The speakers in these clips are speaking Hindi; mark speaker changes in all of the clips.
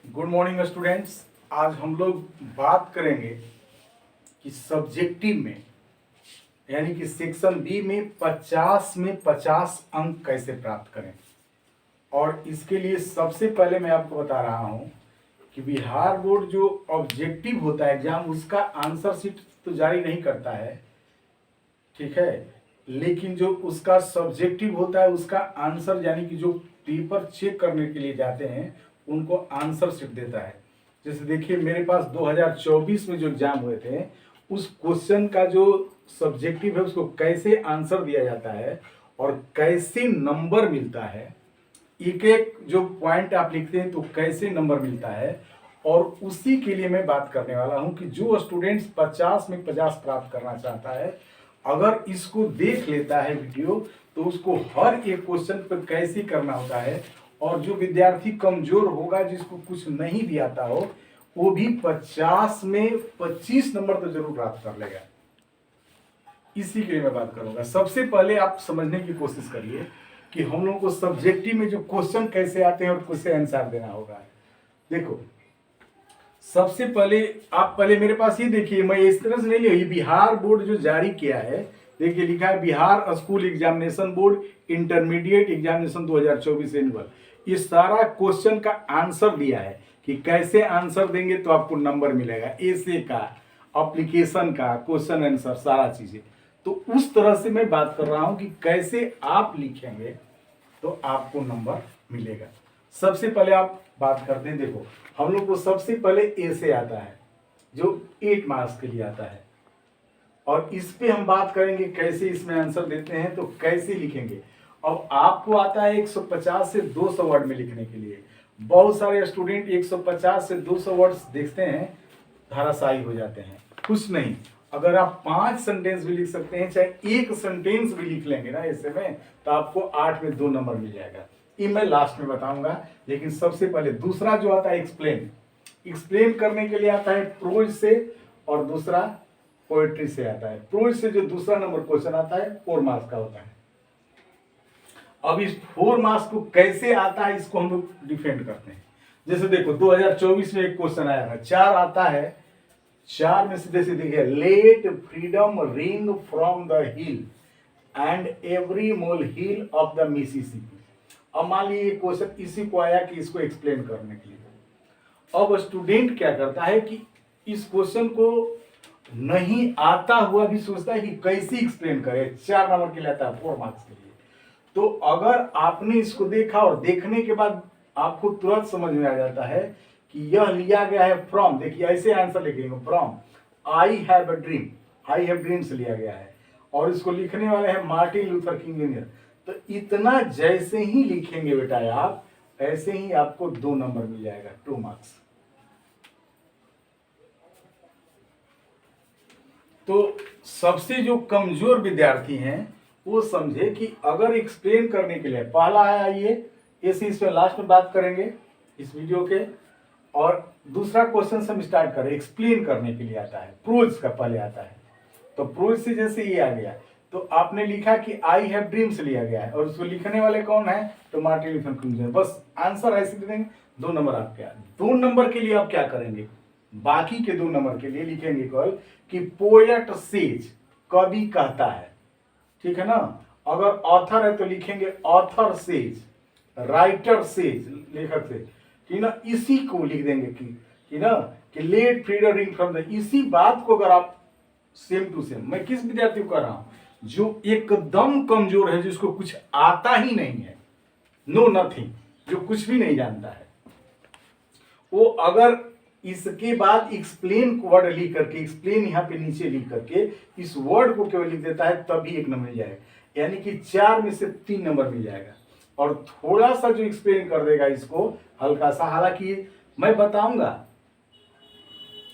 Speaker 1: Good morning students. आज हम लोग बात करेंगे कि सब्जेक्टिव में यानी कि सेक्शन बी में 50 में 50 अंक कैसे प्राप्त करें। और इसके लिए सबसे पहले मैं आपको बता रहा हूं कि बिहार बोर्ड जो ऑब्जेक्टिव होता है एग्जाम, उसका आंसर शीट तो जारी नहीं करता है, ठीक है, लेकिन जो उसका सब्जेक्टिव होता है उसका आंसर यानी कि जो पेपर चेक करने के लिए जाते हैं उनको आंसर शीट देता है। जैसे देखिए मेरे पास 2024 में जो एग्जाम हुए थे उस क्वेश्चन का जो सब्जेक्टिव है उसको कैसे आंसर दिया जाता है और कैसे नंबर मिलता है, एक एक जो पॉइंट आप लिखते हैं तो कैसे नंबर मिलता है, और उसी के लिए मैं बात करने वाला हूं कि जो स्टूडेंट्स 50 में 50 प्राप्त करना चाहता है अगर इसको देख लेता है वीडियो तो उसको हर एक क्वेश्चन पर कैसे करना होता है, और जो विद्यार्थी कमजोर होगा जिसको कुछ नहीं भी आता हो वो भी 50 में 25 नंबर तो जरूर प्राप्त कर लेगा। इसी के लिए मैं बात करूंगा। सबसे पहले आप समझने की कोशिश करिए कि हम लोगों को सब्जेक्टिव में जो क्वेश्चन कैसे आते हैं और कैसे आंसर देना होगा। देखो सबसे पहले आप मेरे पास ये देखिए, मैं इस तरह से नहीं लिया, ये बिहार बोर्ड जो जारी किया है, देखिए लिखा है Bihar school examination board intermediate examination 2024 annual. ये सारा क्वेश्चन का आंसर दिया है कि कैसे आंसर देंगे तो आपको नंबर मिलेगा, ऐसे का, एप्लीकेशन का, क्वेश्चन आंसर, सारा चीजें। तो उस तरह से मैं बात कर रहा हूं कि कैसे आप लिखेंगे तो आपको नंबर मिलेगा। सबसे पहले आप बात करते हैं, देखो हम लोग को सबसे पहले ए से आता है जो 8 मार्क्स के लिए आता है, और इस पे हम बात करेंगे कैसे इसमें आंसर देते हैं तो कैसे लिखेंगे। अब आपको आता है 150 से 200 वर्ड में लिखने के लिए। बहुत सारे स्टूडेंट 150 से 200 वर्ड्स देखते हैं धराशायी हो जाते हैं। कुछ नहीं, अगर आप 5 सेंटेंस भी लिख सकते हैं, चाहे एक सेंटेंस भी लिख लेंगे ना ऐसे में, तो आपको 8 में 2 नंबर मिल जाएगा। ये मैं लास्ट में बताऊंगा। लेकिन सबसे पहले दूसरा जो आता है एक्सप्लेन करने के लिए आता है प्रोज से, और दूसरा पोएट्री से आता है। प्रोज से जो दूसरा नंबर क्वेश्चन आता है 4 मार्क्स का होता है। अब इस 4 मार्क्स को कैसे आता है इसको हम लोग डिफेंड करते हैं। जैसे देखो 2024 में एक क्वेश्चन आया था, 4 आता है, 4 में से जैसे देखिए, let freedom ring from the hill and every molehill of the Mississippi. अब मान लीजिए क्वेश्चन इसी को आया कि इसको एक्सप्लेन करने के लिए, अब स्टूडेंट क्या करता है कि इस क्वेश्चन को नहीं आता हुआ भी सोचता है कि कैसे एक्सप्लेन करे। 4 नंबर के लिए आता है 4 मार्क्स के लिए। तो अगर आपने इसको देखा और देखने के बाद आपको तुरंत समझ में आ जाता है कि यह लिया गया है फ्रॉम, देखिए ऐसे आंसर लिखेंगे, from I have a dream, I have dream से लिया गया है, और इसको लिखने वाले हैं मार्टिन लूथर किंग जूनियर। तो इतना जैसे ही लिखेंगे बेटा आप, ऐसे ही आपको 2 नंबर मिल जाएगा, 2 मार्क्स। तो सबसे जो कमजोर विद्यार्थी हैं वो समझे कि अगर एक्सप्लेन करने के लिए पहला है, आइए इस पे लास्ट में बात करेंगे इस वीडियो के, और दूसरा क्वेश्चन से हम स्टार्ट करें। एक्सप्लेन करने के लिए आता है, प्रोज का पहले आता है। तो प्रोज से जैसे ये आ गया तो आपने लिखा कि आई हैव ड्रीम से लिया गया है, और उसको लिखने वाले कौन है तो मार्टिन लूथर किंग जूनियर। बस आंसर ऐसे दे देंगे, 2 नंबर आपके। 2 नंबर के लिए आप क्या करेंगे, बाकी के 2 नंबर के लिए लिखेंगे कल कि पोएट सेज, कवि कहता है, ठीक है ना। अगर ऑथर है तो लिखेंगे ऑथर सेज, राइटर सेज, लेखक से, कि ना इसी को लिख देंगे कि ना कि let freedom ring from the, इसी बात को अगर आप सेम टू सेम, मैं किस विद्यार्थी को कर रहा हूं जो एकदम कमजोर है, जिसको कुछ आता ही नहीं है, नो नथिंग, जो कुछ भी नहीं जानता है, वो अगर इसके बाद एक्सप्लेन वर्ड लिख करके, एक्सप्लेन यहाँ पे नीचे लिख करके इस वर्ड को केवल लिख देता है तभी 1 नंबर मिल जाएगा, यानी कि 4 में से 3 नंबर मिल जाएगा। और थोड़ा सा जो एक्सप्लेन कर देगा इसको हल्का सा, हालांकि मैं बताऊंगा,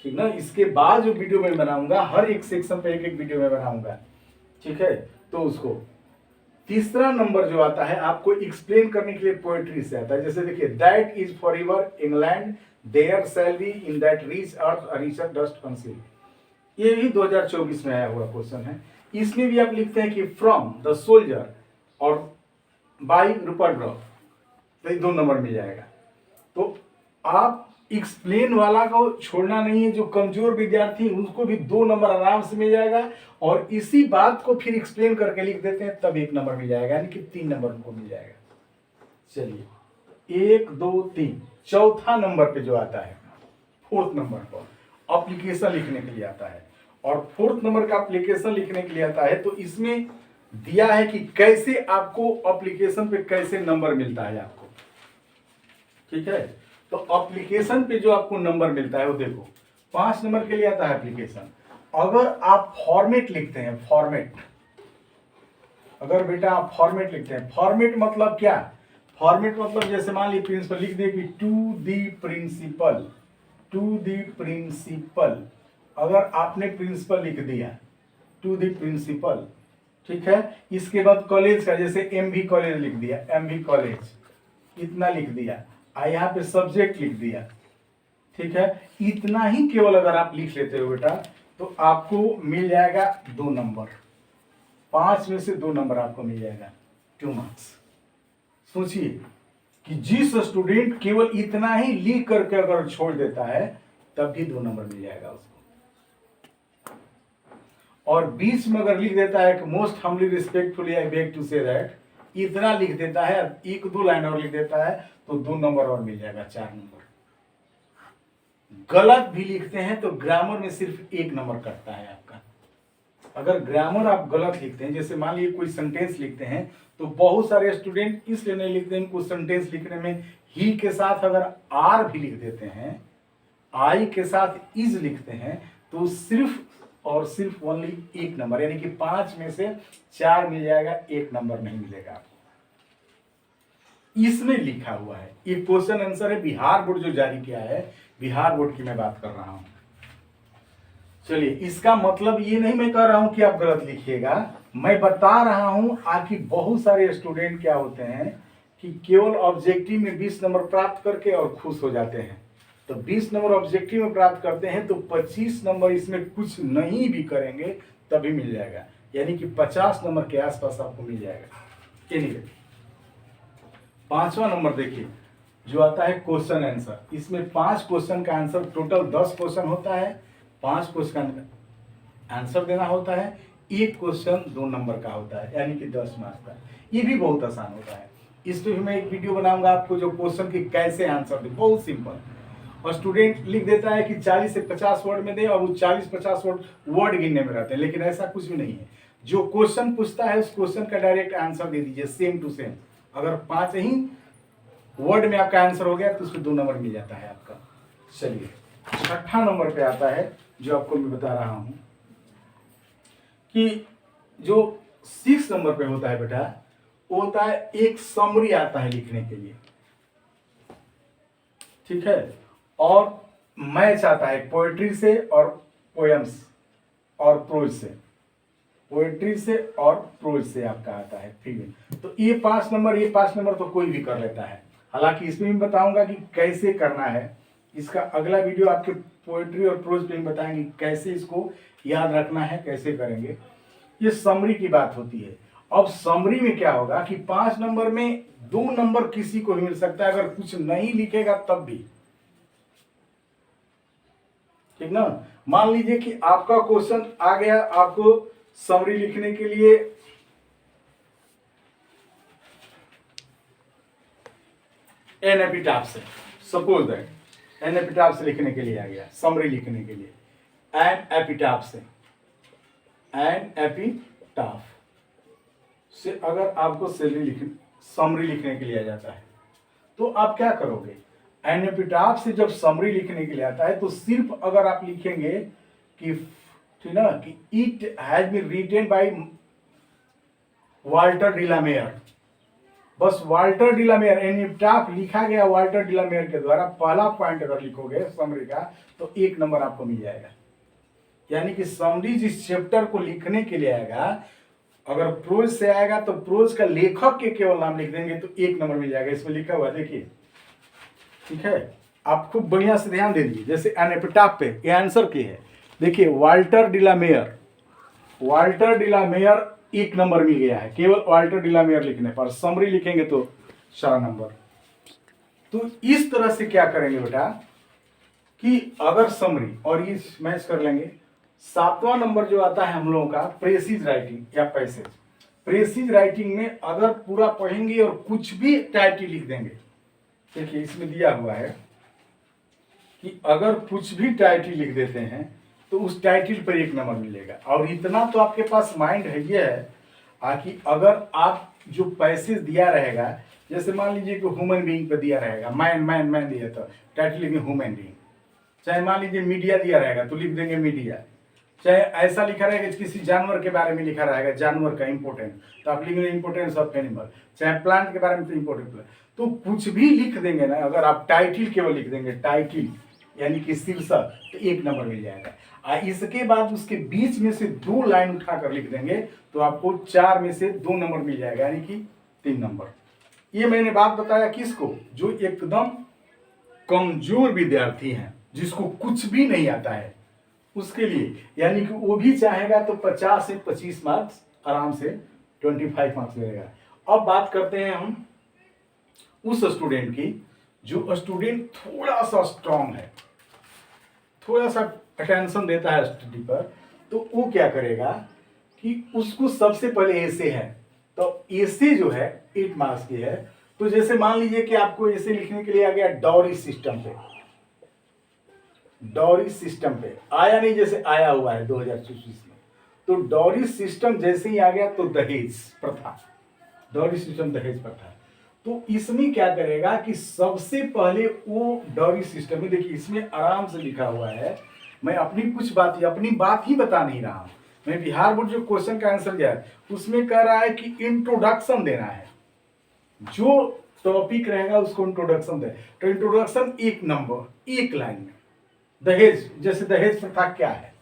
Speaker 1: ठीक ना, इसके बाद जो वीडियो में बनाऊंगा हर एक सेक्शन पे एक वीडियो में बनाऊंगा, ठीक है। तो उसको तीसरा नंबर जो आता है आपको एक्सप्लेन करने के लिए पोएट्री से आता है। जैसे देखिए, that is for ever England there shall be in that rich earth a richer dust conceal, ये भी 2024 में आया हुआ क्वेश्चन है। इसमें भी आप लिखते हैं कि फ्रॉम द सोल्जर और बाई रूपर्ट ब्रॉक, तो 2 नंबर मिल जाएगा। तो आप एक्सप्लेन वाला को छोड़ना नहीं है, जो कमजोर विद्यार्थी उनको भी 2 नंबर आराम से मिल जाएगा, और इसी बात को फिर एक्सप्लेन करके लिख देते हैं तब 1 नंबर मिल जाएगा, यानी कि 3 नंबर उनको मिल जाएगा। चलिए 1 2 3 चौथा नंबर पे जो आता है, 4th नंबर पर एप्लीकेशन लिखने के लिए आता है, और 4th नंबर का एप्लीकेशन लिखने के लिए आता है। तो इसमें दिया है कि कैसे आपको एप्लीकेशन पे कैसे नंबर मिलता है आपको, ठीक है। तो एप्लीकेशन पे जो आपको नंबर मिलता है वो देखो 5 नंबर के लिए आता है एप्लीकेशन। अगर आप फॉर्मेट लिखते हैं, फॉर्मेट, अगर बेटा आप फॉर्मेट लिखते हैं, फॉर्मेट मतलब क्या, फॉर्मेट मतलब जैसे मान लीजिए प्रिंसिपल लिख दे कि to the principal, to the principal, अगर आपने प्रिंसिपल लिख दिया टू दी प्रिंसिपल, ठीक है। इसके बाद कॉलेज का जैसे एमवी कॉलेज लिख दिया, एमवी कॉलेज इतना लिख दिया, यहाँ पे सब्जेक्ट लिख दिया, ठीक है। इतना ही केवल अगर आप लिख लेते हो बेटा तो आपको मिल जाएगा 2 नंबर, 5 में से 2 नंबर आपको मिल जाएगा, 2 मार्क्स। सोचिए कि जिस स्टूडेंट केवल इतना ही लिख करके अगर छोड़ देता है तब भी 2 नंबर मिल जाएगा उसको, और बीच में अगर लिख देता है कि most humbly respectfully I beg to say that, इतना लिख देता है, 1-2 लाइन और लिख देता है तो 2 नंबर और मिल जाएगा, 4 नंबर। गलत भी लिखते हैं तो ग्रामर में सिर्फ 1 नंबर कटता है आपका। अगर ग्रामर आप गलत लिखते हैं, जैसे मान लीजिए कोई सेंटेंस लिखते हैं, तो बहुत सारे स्टूडेंट इसलिए नहीं लिखते हैं, कुछ सेंटेंस लिखने में ही के साथ अगर आर भी लिख देते हैं, आई के साथ इज लिखते हैं, तो सिर्फ और सिर्फ ओनली 1 नंबर, यानी कि 5 में से 4 मिल जाएगा, 1 नंबर नहीं मिलेगा आपको। इसमें लिखा हुआ है, ये क्वेश्चन आंसर है, बिहार बोर्ड जो जारी किया है, बिहार बोर्ड की मैं बात कर रहा हूं। चलिए, इसका मतलब ये नहीं मैं कह रहा हूं कि आप गलत लिखिएगा, मैं बता रहा हूं आकि बहुत सारे स्टूडेंट क्या होते हैं कि केवल ऑब्जेक्टिव में 20 नंबर प्राप्त करके और खुश हो जाते हैं। तो 20 नंबर ऑब्जेक्टिव में प्राप्त करते हैं तो 25 नंबर इसमें कुछ नहीं भी करेंगे तभी मिल जाएगा, यानी कि 50 नंबर के आसपास आपको मिल जाएगा। एनीवे 5वां नंबर देखिए जो आता है क्वेश्चन आंसर। इसमें 5 क्वेश्चन का आंसर, टोटल 10 क्वेश्चन होता है, 5 क्वेश्चन का आंसर देना होता है, 1 क्वेश्चन 2 नंबर का होता है, यानी कि 10 मार्क्स का। ये भी बहुत आसान होता है, इस पर भी मैं एक वीडियो बनाऊंगा आपको, जो क्वेश्चन की कैसे आंसर दे, बहुत सिंपल। और स्टूडेंट लिख देता है कि 40 से 50 वर्ड में दे, और वो 40-50 वर्ड गिनने में रहते हैं, लेकिन ऐसा कुछ भी नहीं है। जो क्वेश्चन पूछता है उस क्वेश्चन का डायरेक्ट आंसर दे दीजिए, सेम टू सेम। अगर 5 ही वर्ड में आपका आंसर हो गया तो उसमें 2 नंबर मिल जाता है आपका। चलिए 6ठा नंबर पे आता है जो आपको मैं बता रहा हूं कि जो 6 नंबर पे होता है बेटा, वो होता है एक समरी आता है लिखने के लिए, ठीक है। और मैच आता है पोएट्री से और पोएम्स और प्रोज से, पोएट्री से और प्रोज से आपका आता है फ्री में। तो ये 5 नंबर तो कोई भी कर लेता है। हालांकि इसमें भी बताऊंगा कि कैसे करना है, इसका अगला वीडियो आपके पोएट्री और प्रोज पे भी बताएंगे कैसे इसको याद रखना है, कैसे करेंगे। ये समरी की बात होती है। अब समरी में क्या होगा कि 5 नंबर में 2 नंबर किसी को भी मिल सकता है अगर कुछ नहीं लिखेगा तब भी, ठीक ना। मान लीजिए कि आपका क्वेश्चन आ गया, आपको समरी लिखने के लिए एन एपिटाफ से, सपोज दैट एन एपिटाफ से लिखने के लिए आ गया, समरी लिखने के लिए एन एपिटाफ से, एन एपिटाफ से अगर आपको समरी लिखने के लिए आ जाता है तो आप क्या करोगे। एन एपिटाफ से जब समरी लिखने के लिए आता है तो सिर्फ अगर आप लिखेंगे कि ठीक ना, कि it has been written by Walter de la Mare, बस वाल्टर डिलामेयर, एपिटाफ लिखा गया वाल्टर डिलामेयर के द्वारा, पहला पॉइंट अगर लिखोगे समरी का तो 1 नंबर आपको मिल जाएगा। यानी कि समरी जिस चैप्टर को लिखने के लिए आएगा, अगर प्रोज से आएगा तो प्रोज का लेखक के केवल नाम लिख देंगे तो 1 नंबर मिल जाएगा। इसमें लिखा हुआ देखिए, ठीक है। आप खूब बढ़िया से ध्यान दे दीजिए, जैसे एन एपिटाफ पे ये आंसर की है, देखिए वाल्टर डिलामेयर, वाल्टर डिलामेयर 1 नंबर मिल गया है केवल वाल्टर डिलामेयर लिखने पर। समरी लिखेंगे तो 4 नंबर। तो इस तरह से क्या करेंगे बेटा, कि अगर समरी और ये मैच कर लेंगे। 7वां नंबर जो आता है हम लोगों का प्रेसिज राइटिंग या पैसेज। प्रेसिज राइटिंग में अगर पूरा पढ़ेंगे और कुछ भी टाइटल लिख देंगे, देखिए इसमें दिया हुआ है कि अगर कुछ भी टाइटल लिख देते हैं तो उस टाइटल पर 1 नंबर मिलेगा। और इतना तो आपके पास माइंड है ये है कि अगर आप जो पैसेज दिया रहेगा, जैसे मान लीजिए कि ह्यूमन बीइंग पे दिया रहेगा, मैन मैन मैन दिया तो टाइटल लिखेंगे ह्यूमन बीइंग। चाहे मान लीजिए मीडिया दिया रहेगा तो लिख देंगे मीडिया। चाहे ऐसा लिखा रहेगा कि किसी जानवर के बारे में लिखा रहेगा, जानवर का इंपोर्टेंस, तो आप लिखेंगे इंपोर्टेंस ऑफ एनिमल। चाहे प्लांट के बारे में तो इंपोर्टेंट, तो कुछ भी लिख देंगे ना, अगर आप टाइटल केवल लिख देंगे, टाइटल यानी कि शीर्षक, तो 1 नंबर मिल जाएगा। इसके बाद उसके बीच में से 2 लाइन उठाकर लिख देंगे तो आपको 4 में से 2 नंबर मिल जाएगा, यानी कि 3 नंबर। ये मैंने बात बताया किसको, जो एकदम कमजोर विद्यार्थी हैं, जिसको कुछ भी नहीं आता है, उसके लिए। यानी कि वो भी चाहेगा तो 50 से 25 मार्क्स आराम से 25 मार्क्स मिलेगा। अब बात करते हैं हम उस स्टूडेंट की जो स्टूडेंट थोड़ा सा स्ट्रांग है, थोड़ा सा अटेंशन देता है स्टडी पर, तो वो क्या करेगा कि उसको सबसे पहले ऐसे है, तो ऐसे जो है 8 मार्क्स की है। तो जैसे मान लीजिए कि आपको ऐसे लिखने के लिए आ गया डॉरी सिस्टम पे, डॉरी सिस्टम पे आया नहीं, जैसे आया हुआ है 2024 में, तो डॉरी सिस्टम जैसे ही आ गया तो दहेज प्रथा, डॉरी सिस्टम दहेज प्रथा। तो इसमें क्या करेगा कि सबसे पहले वो डॉरी सिस्टम में, देखिए इसमें आराम से लिखा हुआ है, मैं अपनी बात ही बता नहीं रहा हूं, मैं बिहार बोर्ड जो क्वेश्चन का आंसर दिया है उसमें कह रहा है कि इंट्रोडक्शन देना है, जो टॉपिक रहेगा उसको इंट्रोडक्शन दे। तो इंट्रोडक्शन 1 नंबर 1 लाइन में। दहेज, जैसे दहेज प्रथा क्या है,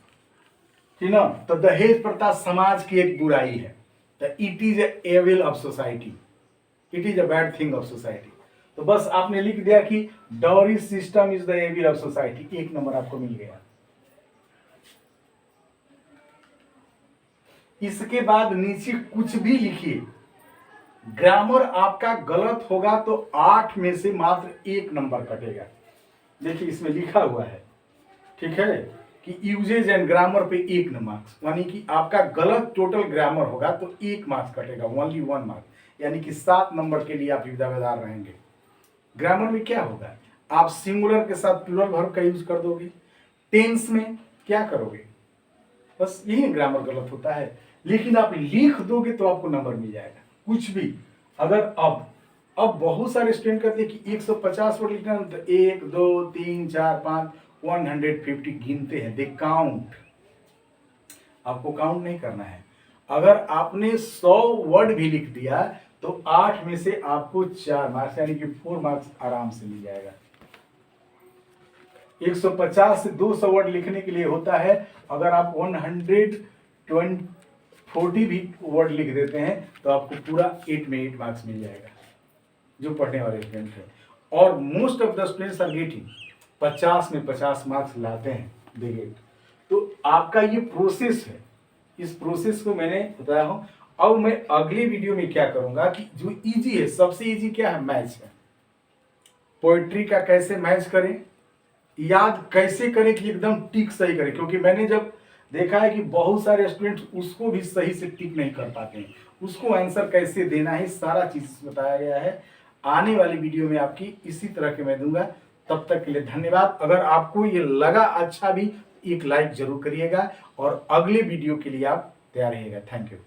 Speaker 1: ठीक ना, तो दहेज प्रथा समाज की एक बुराई है, तो it is evil of society, it is a bad thing of society. तो बस आपने लिख दिया कि dowry system is the evil of society, 1 number आपको मिल गया। इसके बाद नीचे कुछ भी लिखिए, ग्रामर आपका गलत होगा तो 8 में से मात्र 1 नंबर कटेगा। देखिए इसमें लिखा हुआ है, ठीक है, कि यूजेज एंड ग्रामर पे 1 मार्क्स, यानी कि आपका गलत टोटल ग्रामर होगा तो 1 मार्क्स कटेगा, ओनली 1 मार्क्स, यानी कि 7 नंबर के लिए आप दावेदार रहेंगे। ग्रामर में क्या होगा, आप सिंगुलर के साथ प्लूरल वर्ब का यूज कर दोगे। टेंस में क्या करोगे, बस यही ग्रामर गलत होता है, लेकिन आप लिख दोगे तो आपको नंबर मिल जाएगा कुछ भी। अगर अब बहुत सारे स्टूडेंट कहते हैं कि 150 वर्ड लिखना है, तो 1 2 3 4 5 150 गिनते हैं, दे काउंट, आपको काउंट नहीं करना है। अगर आपने 100 वर्ड भी लिख दिया तो 8 में से आपको 4 मार्क्स, यानी कि 4 मार्क्स आराम से मिल जाएगा। 150 से 200 वर्ड लिखने के लिए होता है, अगर आप 140 भी वर्ड लिख देते हैं तो आपको पूरा 8 में 8 मार्क्स मिल जाएगा, जो पढ़ने वाले स्टूडेंट हैं। और most of the students are getting 50 में 50 मार्क्स लाते हैं, दे गेट। तो आपका ये प्रोसेस है, इस प्रोसेस को मैंने बताया हूं। अब मैं अगले वीडियो में क्या करूंगा कि जो इजी है, सबसे इजी क्या है, मैच है। पोएट्री का कैसे मैच करें, याद कैसे करें कि एकदम टिक सही करें, क्योंकि मैंने जब देखा है कि बहुत सारे स्टूडेंट उसको भी सही से टिक नहीं कर पाते हैं, उसको आंसर कैसे देना है, सारा चीज बताया गया है। आने वाली वीडियो में आपकी इसी तरह के मैं दूंगा। तब तक के लिए धन्यवाद। अगर आपको ये लगा अच्छा भी, एक लाइक जरूर करिएगा और अगले वीडियो के लिए आप तैयार रहिएगा। Thank you.